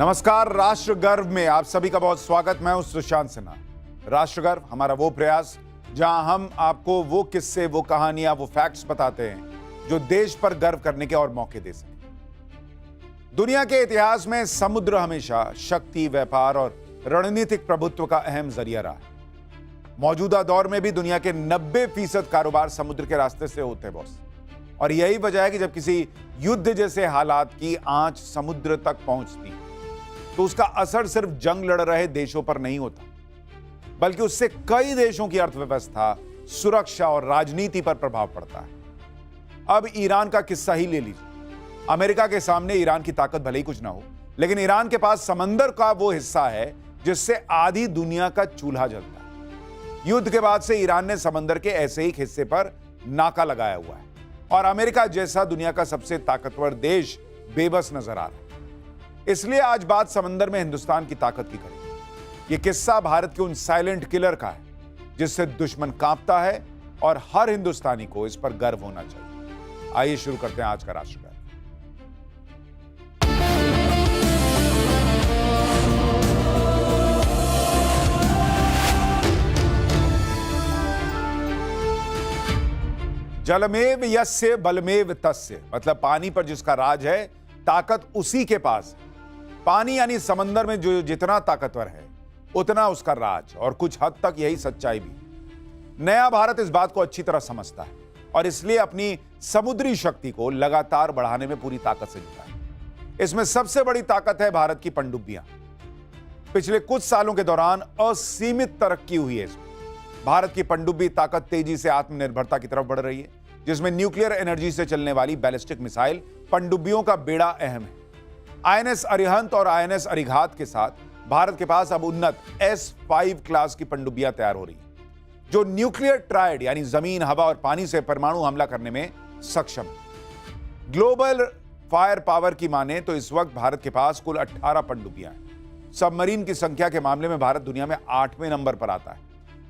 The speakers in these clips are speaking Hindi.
नमस्कार। राष्ट्र गर्व में आप सभी का बहुत स्वागत। मैं हूं सुशांत सिन्हा। राष्ट्र गर्व हमारा वो प्रयास जहां हम आपको वो किस्से, वो कहानियां, वो फैक्ट्स बताते हैं जो देश पर गर्व करने के और मौके दे सके। दुनिया के इतिहास में समुद्र हमेशा शक्ति, व्यापार और रणनीतिक प्रभुत्व का अहम जरिया रहा है। मौजूदा दौर में भी दुनिया के 90% कारोबार समुद्र के रास्ते से होते हैं बॉस। और यही वजह है कि जब किसी युद्ध जैसे हालात की आंच समुद्र तक पहुंचती है तो उसका असर सिर्फ जंग लड़ रहे देशों पर नहीं होता, बल्कि उससे कई देशों की अर्थव्यवस्था, सुरक्षा और राजनीति पर प्रभाव पड़ता है। अब ईरान का किस्सा ही ले लीजिए। अमेरिका के सामने ईरान की ताकत भले ही कुछ ना हो, लेकिन ईरान के पास समंदर का वो हिस्सा है जिससे आधी दुनिया का चूल्हा जलता है। युद्ध के बाद से ईरान ने समंदर के ऐसे ही हिस्से पर नाका लगाया हुआ है और अमेरिका जैसा दुनिया का सबसे ताकतवर देश बेबस नजर आ रहा है। इसलिए आज बात समंदर में हिंदुस्तान की ताकत की करेंगे। यह किस्सा भारत के उन साइलेंट किलर का है जिससे दुश्मन कांपता है और हर हिंदुस्तानी को इस पर गर्व होना चाहिए। आइए शुरू करते हैं आज का राष्ट्र गर्व। जलमेव यस्य बलमेव तस्य, मतलब पानी पर जिसका राज है, ताकत उसी के पास है। पानी यानी समंदर में जो जितना ताकतवर है उतना उसका राज, और कुछ हद तक यही सच्चाई भी। नया भारत इस बात को अच्छी तरह समझता है और इसलिए अपनी समुद्री शक्ति को लगातार बढ़ाने में पूरी ताकत से जुटा है। इसमें सबसे बड़ी ताकत है भारत की पनडुब्बियां। पिछले कुछ सालों के दौरान असीमित तरक्की हुई है इसमें। भारत की पनडुब्बी ताकत तेजी से आत्मनिर्भरता की तरफ बढ़ रही है, जिसमें न्यूक्लियर एनर्जी से चलने वाली बैलिस्टिक मिसाइल पनडुब्बियों का बेड़ा अहम है। आईएनएस अरिहंत और आईएनएस अरिघात के साथ भारत के पास अब उन्नत S5 क्लास की पनडुब्बियां तैयार हो रही हैं, जो न्यूक्लियर ट्रायड यानी जमीन, हवा और पानी से परमाणु हमला करने में सक्षम है। ग्लोबल फायर पावर की माने तो इस वक्त भारत के पास कुल 18 पनडुब्बियां हैं। सबमरीन की संख्या के मामले में भारत दुनिया में 8वें नंबर पर आता है।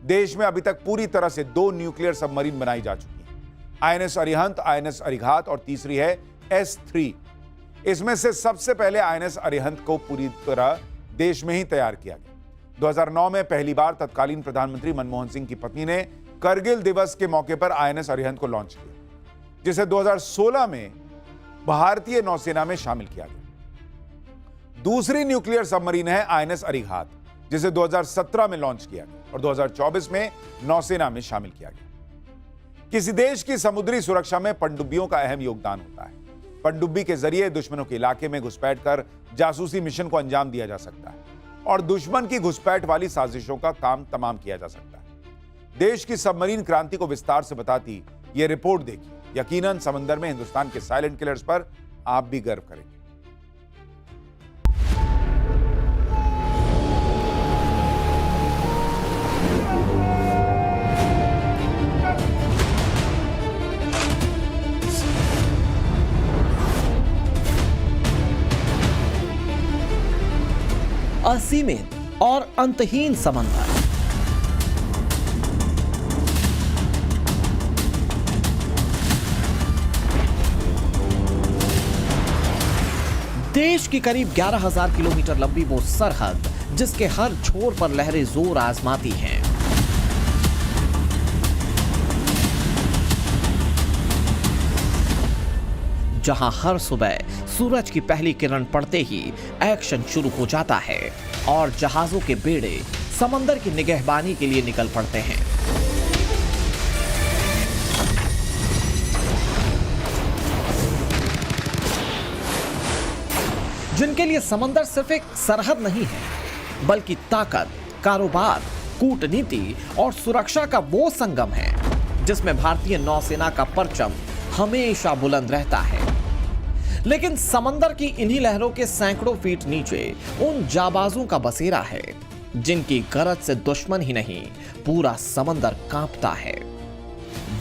देश में अभी तक पूरी तरह से 2 न्यूक्लियर सबमरीन बनाई जा चुकी है, आईएनएस अरिहंत, आईएनएस अरिघात और तीसरी है S3। इसमें से सबसे पहले आईएनएस अरिहंत को पूरी तरह देश में ही तैयार किया गया। 2009 में पहली बार तत्कालीन प्रधानमंत्री मनमोहन सिंह की पत्नी ने करगिल दिवस के मौके पर आईएनएस अरिहंत को लॉन्च किया, जिसे 2016 में भारतीय नौसेना में शामिल किया गया। दूसरी न्यूक्लियर सबमरीन है आईएनएस अरिघात, जिसे 2017 में लॉन्च किया गया और 2024 में नौसेना में शामिल किया गया। किसी देश की समुद्री सुरक्षा में पनडुब्बियों का अहम योगदान होता है। पनडुब्बी के जरिए दुश्मनों के इलाके में घुसपैठ कर जासूसी मिशन को अंजाम दिया जा सकता है और दुश्मन की घुसपैठ वाली साजिशों का काम तमाम किया जा सकता है। देश की सबमरीन क्रांति को विस्तार से बताती यह रिपोर्ट देखिए। यकीनन समंदर में हिंदुस्तान के साइलेंट किलर्स पर आप भी गर्व करेंगे। असीमित और अंतहीन समंदर, देश की करीब 11,000 किलोमीटर लंबी वो सरहद जिसके हर छोर पर लहरें जोर आजमाती हैं। जहां हर सुबह सूरज की पहली किरण पड़ते ही एक्शन शुरू हो जाता है और जहाजों के बेड़े समंदर की निगहबानी के लिए निकल पड़ते हैं। जिनके लिए समंदर सिर्फ एक सरहद नहीं है, बल्कि ताकत, कारोबार, कूटनीति और सुरक्षा का वो संगम है जिसमें भारतीय नौसेना का परचम हमेशा बुलंद रहता है। लेकिन समंदर की इन्हीं लहरों के सैकड़ों फीट नीचे उन जाबाजों का बसेरा है जिनकी गरज से दुश्मन ही नहीं, पूरा समंदर कांपता है।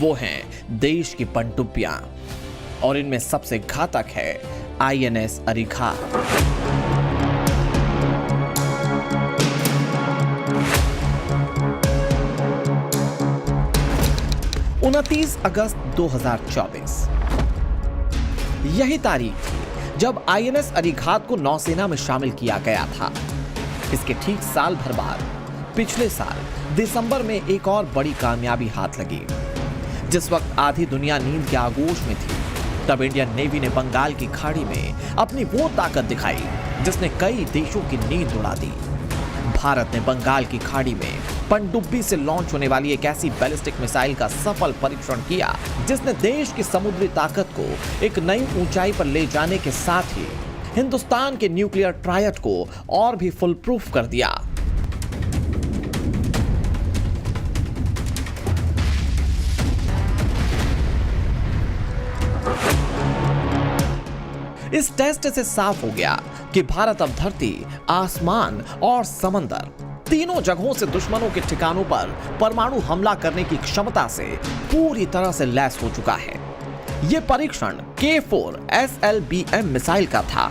वो हैं देश की पनडुब्बियां, और इनमें सबसे घातक है आईएनएस अरिघात। 29 अगस्त 2024 यही तारीख थी जब आईएनएस अरिघात को नौसेना में शामिल किया गया था। इसके ठीक साल भर बाद पिछले साल दिसंबर में एक और बड़ी कामयाबी हाथ लगी। जिस वक्त आधी दुनिया नींद के आगोश में थी, तब इंडियन नेवी ने बंगाल की खाड़ी में अपनी वो ताकत दिखाई जिसने कई देशों की नींद उड़ा दी। भारत ने बंगाल की खाड़ी में पनडुब्बी से लॉन्च होने वाली एक ऐसी बैलिस्टिक मिसाइल का सफल परीक्षण किया जिसने देश की समुद्री ताकत को एक नई ऊंचाई पर ले जाने के साथ ही हिंदुस्तान के न्यूक्लियर ट्रायड को और भी फुल प्रूफ कर दिया। इस टेस्ट से साफ हो गया कि भारत अब धरती, आसमान और समंदर तीनों जगहों से दुश्मनों के ठिकानों पर परमाणु हमला करने की क्षमता से पूरी तरह से लैस हो चुका है। यह परीक्षण K4 SLBM मिसाइल का था,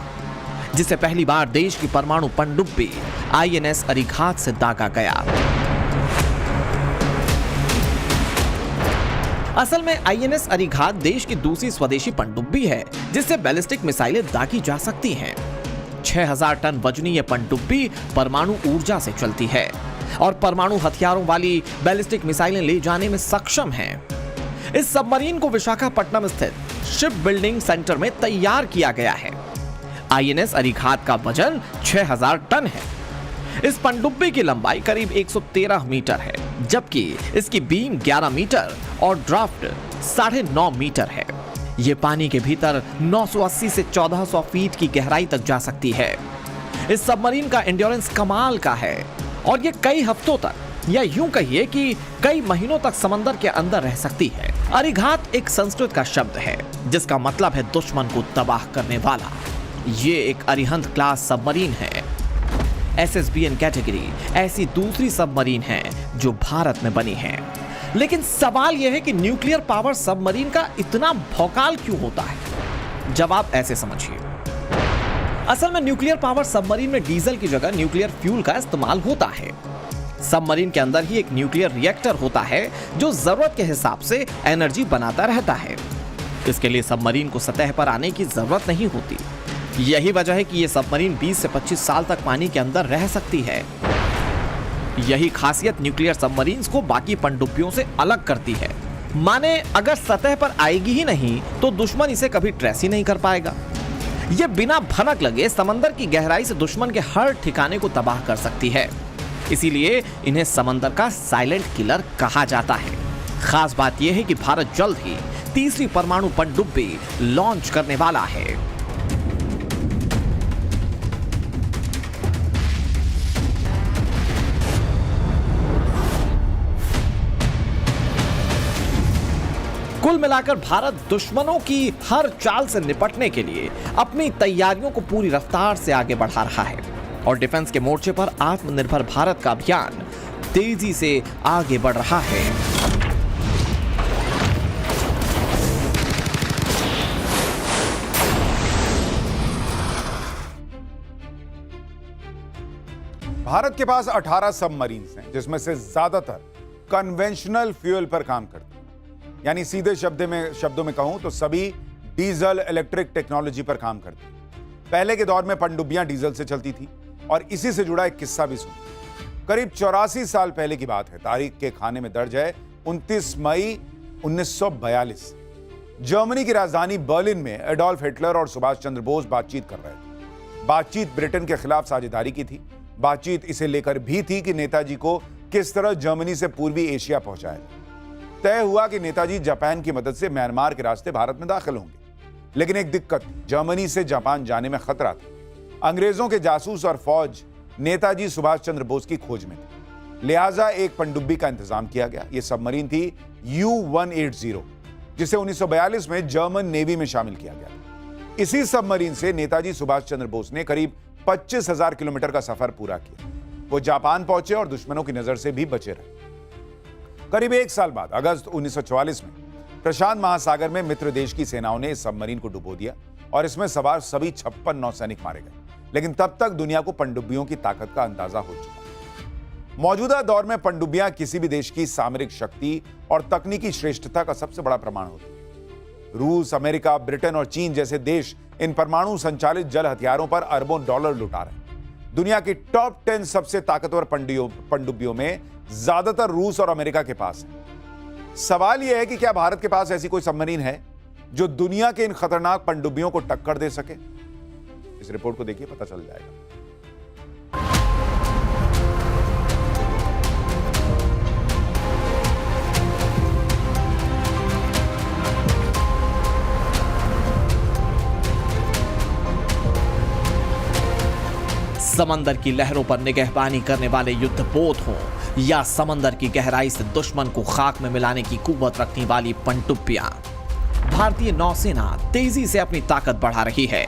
जिसे पहली बार देश की परमाणु पनडुब्बी आईएनएस अरिघात से दागा गया। असल में आईएनएस अरिघात देश की दूसरी स्वदेशी पनडुब्बी है जिससे बैलिस्टिक मिसाइलें दागी जा सकती हैं। 6000 टन वजनी यह पनडुब्बी परमाणु ऊर्जा से चलती है और परमाणु हथियारों वाली बैलिस्टिक मिसाइलें ले जाने में सक्षम है। इस सबमरीन को विशाखापट्टनम स्थित शिप बिल्डिंग सेंटर में तैयार किया गया है। आईएनएस अरिघात का वजन 6000 टन है। इस पनडुब्बी की लंबाई करीब 113 मीटर है, जबकि इसकी बीम 11 मीटर और ड्राफ्ट 9.5 मीटर है। यह पानी के भीतर 980 से 1400 फीट की गहराई तक जा सकती है। इस सबमरीन का एंड्योरेंस कमाल का है और यह कई हफ्तों तक या यूं कहिए कि कई महीनों तक समंदर के अंदर रह सकती है। अरिघात एक संस्कृत का शब्द है जिसका मतलब है दुश्मन को तबाह करने वाला। ये एक अरिहंत क्लास सबमरीन है। SSBN कैटेगरी ऐसी दूसरी सबमरीन है जो भारत में बनी है। लेकिन सवाल यह है कि न्यूक्लियर पावर सबमरीन का इतना भौकाल क्यों होता है? जवाब ऐसे समझिए। असल में न्यूक्लियर पावर सबमरीन में डीजल की जगह न्यूक्लियर फ्यूल का इस्तेमाल होता है। सबमरीन के अंदर ही एक न्यूक्लियर रिएक्टर होता है जो जरूरत के हिसाब से एनर्जी बनाता रहता है। इसके लिए सबमरीन को सतह पर आने की जरूरत नहीं होती। यही वजह है कि यह सबमरीन 20 से 25 साल तक पानी के अंदर रह सकती है। यही खासियत न्यूक्लियर सबमरीन्स को बाकी पनडुब्बियों से अलग करती है। माने अगर सतह पर आएगी ही नहीं तो दुश्मन इसे कभी ट्रेस ही नहीं कर पाएगा। यह बिना भनक लगे समंदर की गहराई से दुश्मन के हर ठिकाने को तबाह कर सकती है। इसीलिए इन्हें समंदर का साइलेंट किलर कहा जाता है। खास बात यह है कि भारत जल्द ही तीसरी परमाणु पनडुब्बी लॉन्च करने वाला है। कुल मिलाकर भारत दुश्मनों की हर चाल से निपटने के लिए अपनी तैयारियों को पूरी रफ्तार से आगे बढ़ा रहा है और डिफेंस के मोर्चे पर आत्मनिर्भर भारत का अभियान तेजी से आगे बढ़ रहा है। भारत के पास 18 सबमरीन्स हैं जिसमें से ज्यादातर कन्वेंशनल फ्यूल पर काम करते हैं। यानी सीधे शब्दों में कहूं तो सभी डीजल इलेक्ट्रिक टेक्नोलॉजी पर काम करती है। पहले के दौर में पनडुब्बियां डीजल से चलती थी और इसी से जुड़ा एक किस्सा भी सुनिए। करीब 84 साल पहले की बात है। तारीख के खाने में दर्ज है 29 मई 1942। जर्मनी की राजधानी बर्लिन में एडोल्फ हिटलर और सुभाष चंद्र बोस बातचीत कर रहे थे। बातचीत ब्रिटेन के खिलाफ साझेदारी की थी। बातचीत इसे लेकर भी थी कि नेताजी को किस तरह जर्मनी से पूर्वी एशिया पहुंचाया। तय हुआ कि नेताजी जापान की मदद से म्यांमार के रास्ते भारत में दाखिल होंगे। लेकिन एक दिक्कत, जर्मनी से जापान जाने में खतरा था। अंग्रेजों के जासूस और फौज नेताजी सुभाष चंद्र बोस की खोज में थे। लिहाजा एक पनडुब्बी का इंतजाम किया गया। यह सबमरीन थी U-180, जिसे 1942 में जर्मन नेवी में शामिल किया गया। इसी सबमरीन से नेताजी सुभाष चंद्र बोस ने करीब 25,000 किलोमीटर का सफर पूरा किया। वो जापान पहुंचे और दुश्मनों की नजर से भी बचे रहे। करीब एक साल बाद अगस्त 1944 में प्रशांत महासागर में मित्र देश की सेनाओं ने इस सबमरीन को डुबो दिया और इसमें सवार सभी 56 नौसैनिक मारे गए। लेकिन तब तक दुनिया को पनडुब्बियों की ताकत का अंदाजा हो चुका। मौजूदा दौर में पनडुब्बियां किसी भी देश की सामरिक शक्ति और तकनीकी श्रेष्ठता का सबसे बड़ा प्रमाण होती है। रूस, अमेरिका, ब्रिटेन और चीन जैसे देश इन परमाणु संचालित जल हथियारों पर अरबों डॉलर लुटा रहे हैं। दुनिया की टॉप 10 सबसे ताकतवर पनडुब्बियों में ज्यादातर रूस और अमेरिका के पास है। सवाल यह है कि क्या भारत के पास ऐसी कोई सबमरीन है जो दुनिया के इन खतरनाक पनडुब्बियों को टक्कर दे सके? इस रिपोर्ट को देखिए, पता चल जाएगा। समंदर की लहरों पर निगहबानी करने वाले युद्धपोत हों या समंदर की गहराई से दुश्मन को खाक में मिलाने की कुव्वत रखने वाली पनडुब्बियां, भारतीय नौसेना तेजी से अपनी ताकत बढ़ा रही है।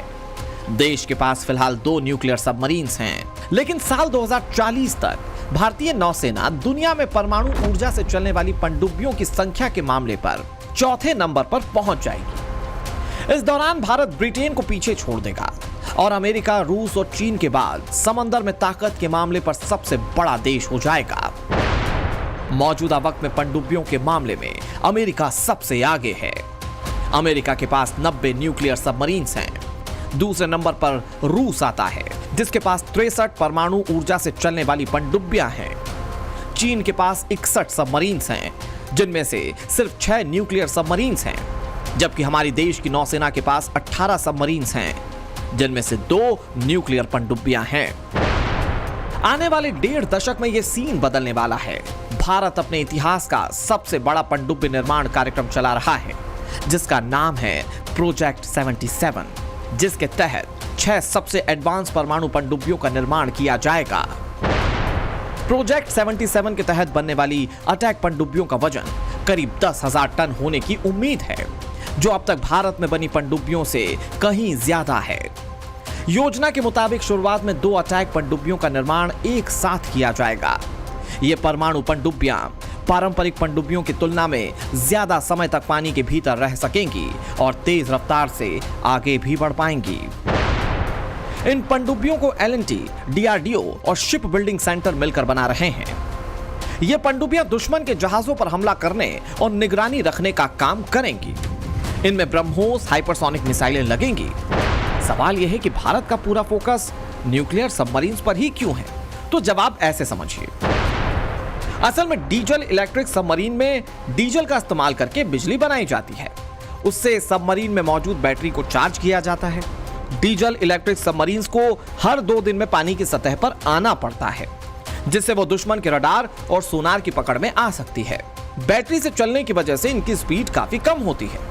देश के पास फिलहाल 2 न्यूक्लियर सबमरीन्स हैं, लेकिन साल 2040 तक भारतीय नौसेना दुनिया में परमाणु ऊर्जा से चलने वाली पनडुब्बियों की संख्या के मामले पर चौथे नंबर पर पहुंच जाएगी। इस दौरान भारत ब्रिटेन को पीछे छोड़ देगा और अमेरिका, रूस और चीन के बाद समंदर में ताकत के मामले पर सबसे बड़ा देश हो जाएगा। मौजूदा वक्त में पनडुब्बियों के मामले में अमेरिका सबसे आगे है। अमेरिका के पास 90 न्यूक्लियर सबमरीन्स हैं। दूसरे नंबर पर रूस आता है, जिसके पास 63 परमाणु ऊर्जा से चलने वाली पनडुब्बियां हैं। चीन के पास 61 सबमरीन्स हैं, जिनमें से सिर्फ 6 न्यूक्लियर सबमरीन्स हैं, जबकि हमारी देश की नौसेना के पास 18 सबमरीन्स हैं, जिनमें से 2 न्यूक्लियर पनडुब्बियां हैं। आने वाले 1.5 दशक में यह सीन बदलने वाला है। भारत अपने इतिहास का सबसे बड़ा पनडुब्बी निर्माण कार्यक्रम चला रहा है, जिसका नाम है प्रोजेक्ट 77, जिसके तहत 6 सबसे एडवांस परमाणु पनडुब्बियों का निर्माण किया जाएगा। प्रोजेक्ट 77 के तहत बनने वाली अटैक पनडुब्बियों का वजन करीब 10,000 टन होने की उम्मीद है, जो अब तक भारत में बनी पनडुब्बियों से कहीं ज्यादा है। योजना के मुताबिक शुरुआत में 2 अटैक पनडुब्बियों का निर्माण एक साथ किया जाएगा। ये परमाणु पनडुब्बियां पारंपरिक पनडुब्बियों की तुलना में ज्यादा समय तक पानी के भीतर रह सकेंगी और तेज रफ्तार से आगे भी बढ़ पाएंगी। इन पनडुब्बियों को L&T, DRDO और शिप बिल्डिंग सेंटर मिलकर बना रहे हैं। ये पनडुब्बियां दुश्मन के जहाजों पर हमला करने और निगरानी रखने का काम करेंगी। इनमें ब्रह्मोस हाइपरसोनिक मिसाइलें लगेंगी। सवाल यह है कि भारत का पूरा फोकस न्यूक्लियर सबमरीन्स पर ही क्यों है? तो जवाब ऐसे समझिए। असल में डीजल इलेक्ट्रिक सबमरीन में डीजल का इस्तेमाल करके बिजली बनाई जाती है। उससे सबमरीन में मौजूद बैटरी को चार्ज किया जाता है। डीजल इलेक्ट्रिक सबमरीन्स को हर 2 दिन में पानी की सतह पर आना पड़ता है, जिससे वो दुश्मन के रडार और सोनार की पकड़ में आ सकती है। बैटरी से चलने की वजह से इनकी स्पीड काफी कम होती है।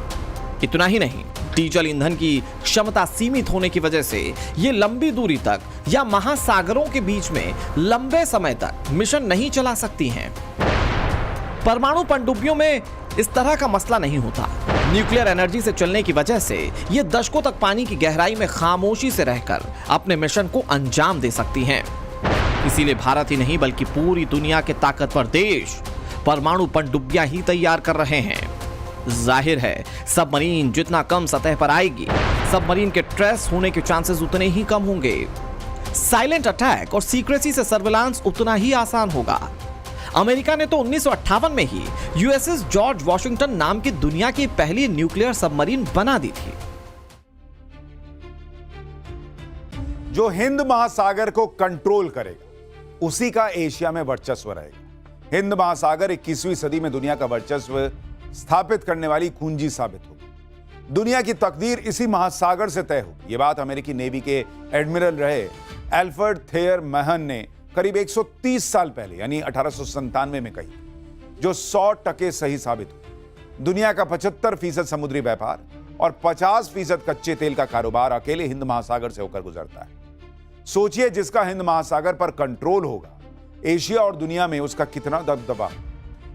इतना ही नहीं, डीजल ईंधन की क्षमता सीमित होने की वजह से ये लंबी दूरी तक या महासागरों के बीच में लंबे समय तक मिशन नहीं चला सकती हैं। परमाणु पनडुब्बियों में इस तरह का मसला नहीं होता। न्यूक्लियर एनर्जी से चलने की वजह से ये दशकों तक पानी की गहराई में खामोशी से रहकर अपने मिशन को अंजाम दे सकती हैं। इसीलिए भारत ही नहीं बल्कि पूरी दुनिया के ताकतवर देश परमाणु पनडुब्बियां ही तैयार कर रहे हैं। जाहिर है, सबमरीन जितना कम सतह पर आएगी, सबमरीन के ट्रेस होने के चांसेस उतने ही कम होंगे। साइलेंट अटैक और सीक्रेसी से सर्विलांस उतना ही आसान होगा। अमेरिका ने तो 1958 में ही यूएसएस जॉर्ज वॉशिंगटन नाम की दुनिया की पहली न्यूक्लियर सबमरीन बना दी थी। जो हिंद महासागर को कंट्रोल करेगा, उसी का एशिया में वर्चस्व रहेगा। हिंद महासागर 21वीं सदी में दुनिया का वर्चस्व स्थापित करने वाली कुंजी साबित होगी। दुनिया की तकदीर इसी महासागर से तय होगी। यह बात अमेरिकी नेवी के एडमिरल रहे एल्फ्रेड थेयर महन ने करीब 130 साल पहले यानी 1897 में कही, जो 100% सही साबित हुई। दुनिया का 75% समुद्री व्यापार और 50% कच्चे तेल का कारोबार अकेले हिंद महासागर से होकर गुजरता है। सोचिए, जिसका हिंद महासागर पर कंट्रोल होगा, एशिया और दुनिया में उसका कितना दबदबा।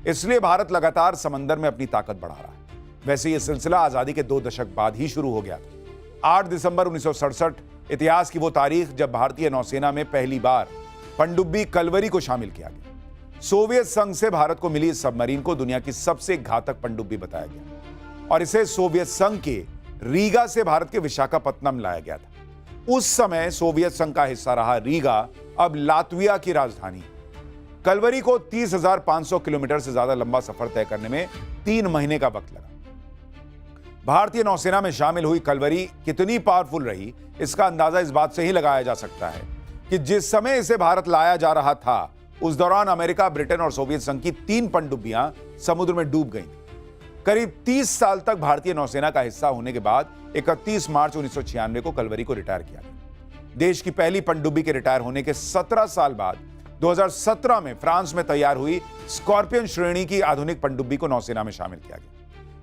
इसलिए भारत लगातार समंदर में अपनी ताकत बढ़ा रहा है। वैसे यह सिलसिला आजादी के 2 दशक बाद ही शुरू हो गया था। 8 दिसंबर 1967 इतिहास की वो तारीख जब भारतीय नौसेना में पहली बार पनडुब्बी कलवरी को शामिल किया गया। सोवियत संघ से भारत को मिली इस सबमरीन को दुनिया की सबसे घातक पनडुब्बी बताया गया और इसे सोवियत संघ के रीगा से भारत के विशाखापत्तनम लाया गया था। उस समय सोवियत संघ का हिस्सा रहा रीगा अब लातविया की राजधानी है। कलवरी को 30,500 किलोमीटर से ज्यादा लंबा सफर तय करने में 3 महीने का वक्त लगा। भारतीय नौसेना में शामिल हुई कलवरी कितनी पावरफुल रही, इसका अंदाजा इस बात से ही लगाया जा सकता है कि जिस समय इसे भारत लाया जा रहा था उस दौरान अमेरिका, ब्रिटेन और सोवियत संघ की 3 पनडुब्बियां समुद्र में डूब गईं। करीब 30 साल तक भारतीय नौसेना का हिस्सा होने के बाद 31 मार्च 1996 को कलवरी को रिटायर किया गया। देश की पहली पनडुब्बी के रिटायर होने के 17 साल बाद 2017 में फ्रांस में तैयार हुई स्कॉर्पियन श्रेणी की आधुनिक पनडुब्बी को नौसेना में शामिल किया गया।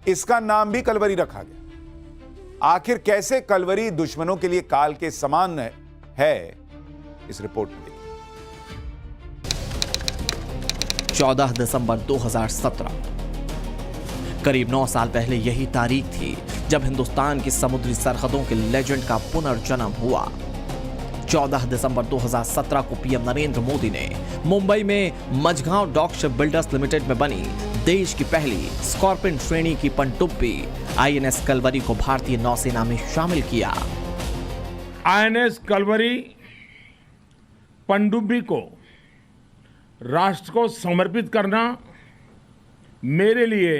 इसका नाम भी कलवरी रखा गया। आखिर कैसे कलवरी दुश्मनों के लिए काल के समान है, इस रिपोर्ट में देखिए। 14 दिसंबर 2017, करीब 9 साल पहले यही तारीख थी जब हिंदुस्तान की समुद्री सरहदों के लेजेंड का पुनर्जन्म हुआ। 14 दिसंबर 2017 को पीएम नरेंद्र मोदी ने मुंबई में Mazagon dock ship builders limited में बनी देश की पहली स्कॉर्पियन श्रेणी की पनडुब्बी आईएनएस कलवरी को भारतीय नौसेना में शामिल किया। आईएनएस कलवरी पनडुब्बी को राष्ट्र को समर्पित करना मेरे लिए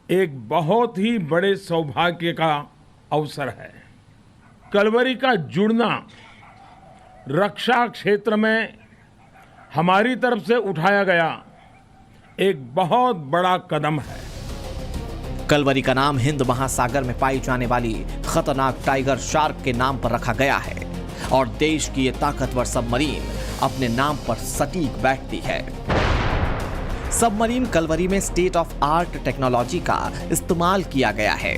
एक बहुत ही बड़े सौभाग्य का अवसर है। कलवरी का जुड़ना रक्षा क्षेत्र में हमारी तरफ से उठाया गया एक बहुत बड़ा कदम है। कलवरी का नाम हिंद महासागर में पाई जाने वाली खतरनाक टाइगर शार्क के नाम पर रखा गया है और देश की ये ताकतवर सबमरीन अपने नाम पर सटीक बैठती है। सबमरीन कलवरी में स्टेट ऑफ आर्ट टेक्नोलॉजी का इस्तेमाल किया गया है।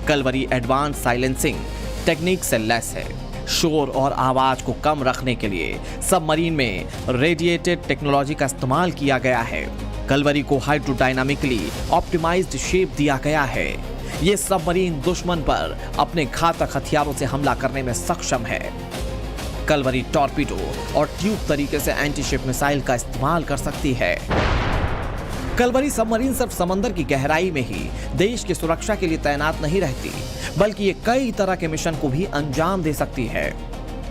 कलवरी एडवांस साइलेंसिंग टेक्निक से लैस है। शोर और आवाज को कम रखने के लिए सबमरीन में रेडिएटेड टेक्नोलॉजी का इस्तेमाल किया गया है। कलवरी को हाइड्रोडायनामिकली ऑप्टिमाइज्ड शेप दिया गया है। ये सबमरीन दुश्मन पर अपने घातक हथियारों से हमला करने में सक्षम है। कलवरी टॉर्पीडो और ट्यूब तरीके से एंटी शिप मिसाइल का इस्तेमाल कर सकती है। कलवरी सबमरीन सिर्फ समंदर की गहराई में ही देश की सुरक्षा के लिए तैनात नहीं रहती, बल्कि ये कई तरह के मिशन को भी अंजाम दे सकती है।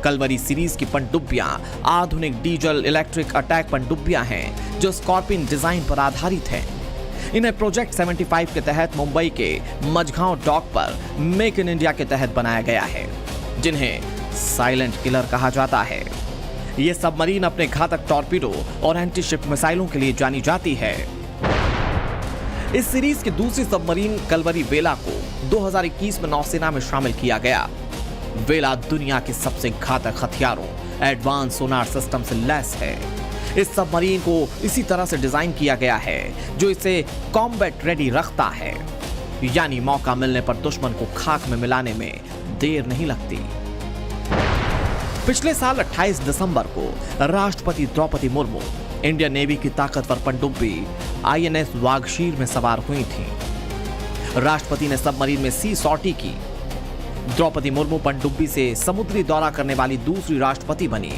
कलवरी सीरीज की पनडुब्बियां आधुनिक डीजल इलेक्ट्रिक अटैक पनडुब्बियां हैं जो स्कॉर्पियन डिजाइन पर आधारित हैं। इन्हें प्रोजेक्ट 75 के तहत मुंबई के मझगांव डॉक पर मेक इन इंडिया के तहत बनाया गया है, जिन्हें साइलेंट किलर कहा जाता है। ये सबमरीन अपने घातक टॉर्पीडो और एंटी शिप मिसाइलों के लिए जानी जाती है। इस सीरीज की दूसरी सबमरीन कलवरी वेला को 2021 में नौसेना में शामिल किया गया। वेला दुनिया के सबसे घातक हथियारों एडवांस सोनार सिस्टम से लैस है। इस सबमरीन को इसी तरह से डिजाइन किया गया है जो इसे कॉम्बैट रेडी रखता है, यानी मौका मिलने पर दुश्मन को खाक में मिलाने में देर नहीं लगती। पिछले साल 28 दिसंबर को राष्ट्रपति द्रौपदी मुर्मू इंडियन नेवी की ताकतवर पनडुब्बी आईएनएस वागशीर में सवार हुई थी। राष्ट्रपति ने सबमरीन में सी सॉर्टी की। द्रौपदी मुर्मू पनडुब्बी से समुद्री दौरा करने वाली दूसरी राष्ट्रपति बनी।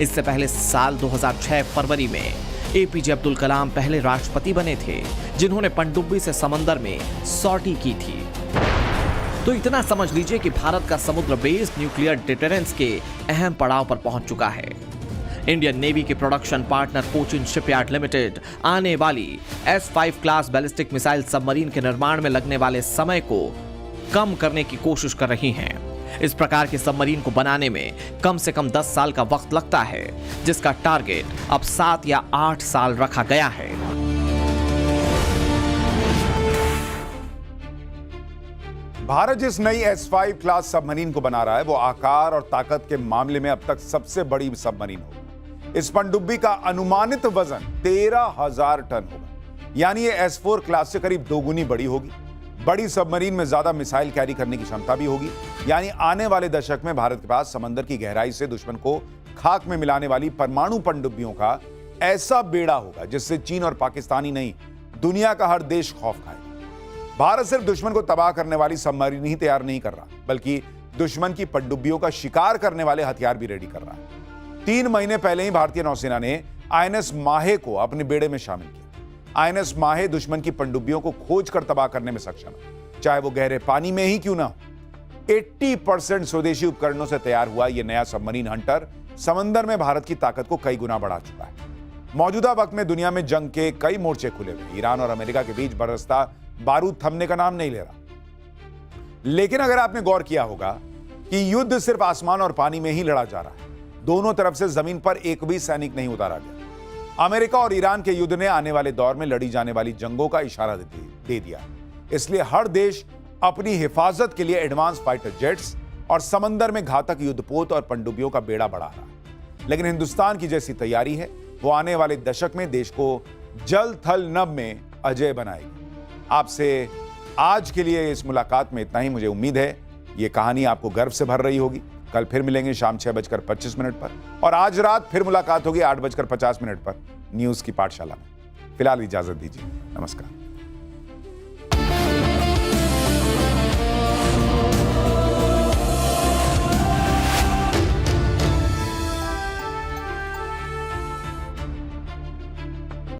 इससे पहले साल 2006 फरवरी में एपीजे अब्दुल कलाम पहले राष्ट्रपति बने थे जिन्होंने पनडुब्बी से समंदर में सॉर्टी की थी। तो इतना समझ लीजिए कि भारत का समुद्र बेस्ड न्यूक्लियर डिटरेंस के अहम पड़ाव पर पहुंच चुका है। इंडियन नेवी के production partner Cochin shipyard limited आने वाली S5 class ballistic missile submarine के निर्माण में लगने वाले समय को कम करने की कोशिश कर रही हैं। इस प्रकार के सबमरीन को बनाने में कम से कम 10 साल का वक्त लगता है, जिसका टारगेट अब 7 या 8 साल रखा गया है। भारत जिस नई S5 क्लास सबमरीन को बना रहा है वो आकार और ताकत के मामले में अब तक सबसे बड़ी सबमरीन होगी। इस पनडुब्बी का अनुमानित वजन 13,000 टन होगा, यानी ये S4 क्लास से करीब 2 गुनी बड़ी होगी। बड़ी सबमरीन में ज्यादा मिसाइल कैरी करने की क्षमता भी होगी, यानी आने वाले दशक में भारत के पास समंदर की गहराई से दुश्मन को खाक में मिलाने वाली परमाणु पनडुब्बियों का ऐसा बेड़ा होगा जिससे चीन और पाकिस्तान ही नहीं, दुनिया का हर देश खौफ खाएगा। भारत सिर्फ दुश्मन को तबाह करने वाली सबमरीन ही तैयार नहीं कर रहा, बल्कि दुश्मन की पनडुब्बियों का शिकार करने वाले हथियार भी रेडी कर रहा है। 3 महीने पहले ही भारतीय नौसेना ने आईएनएस माहे को अपने बेड़े में शामिल किया। आईएनएस माहे दुश्मन की पनडुब्बियों को खोज कर तबाह करने में सक्षम है, चाहे वो गहरे पानी में ही क्यों ना हो। 80% स्वदेशी उपकरणों से तैयार हुआ यह नया सबमरीन हंटर समंदर में भारत की ताकत को कई गुना बढ़ा चुका है। मौजूदा वक्त में दुनिया में जंग के कई मोर्चे खुले हुए। ईरान और अमेरिका के बीच बरसता बारूद थमने का नाम नहीं ले रहा। लेकिन अगर आपने गौर किया होगा कि युद्ध सिर्फ आसमान और पानी में ही लड़ा जा रहा है, दोनों तरफ से जमीन पर एक भी सैनिक नहीं उतारा गया। अमेरिका और ईरान के युद्ध ने आने वाले दौर में लड़ी जाने वाली जंगों का इशारा दे दिया। इसलिए हर देश अपनी हिफाजत के लिए एडवांस फाइटर जेट्स और समंदर में घातक युद्धपोत और पनडुब्बियों का बेड़ा बढ़ा रहा है। लेकिन हिंदुस्तान की जैसी तैयारी है, वो आने वाले दशक में देश को जल थल नभ में अजय बनाएगी। आपसे आज के लिए इस मुलाकात में इतना ही। मुझे उम्मीद है ये कहानी आपको गर्व से भर रही होगी। कल फिर मिलेंगे शाम 6:25 पर, और आज रात फिर मुलाकात होगी 8:50 पर न्यूज की पाठशाला में। फिलहाल इजाजत दीजिए। नमस्कार।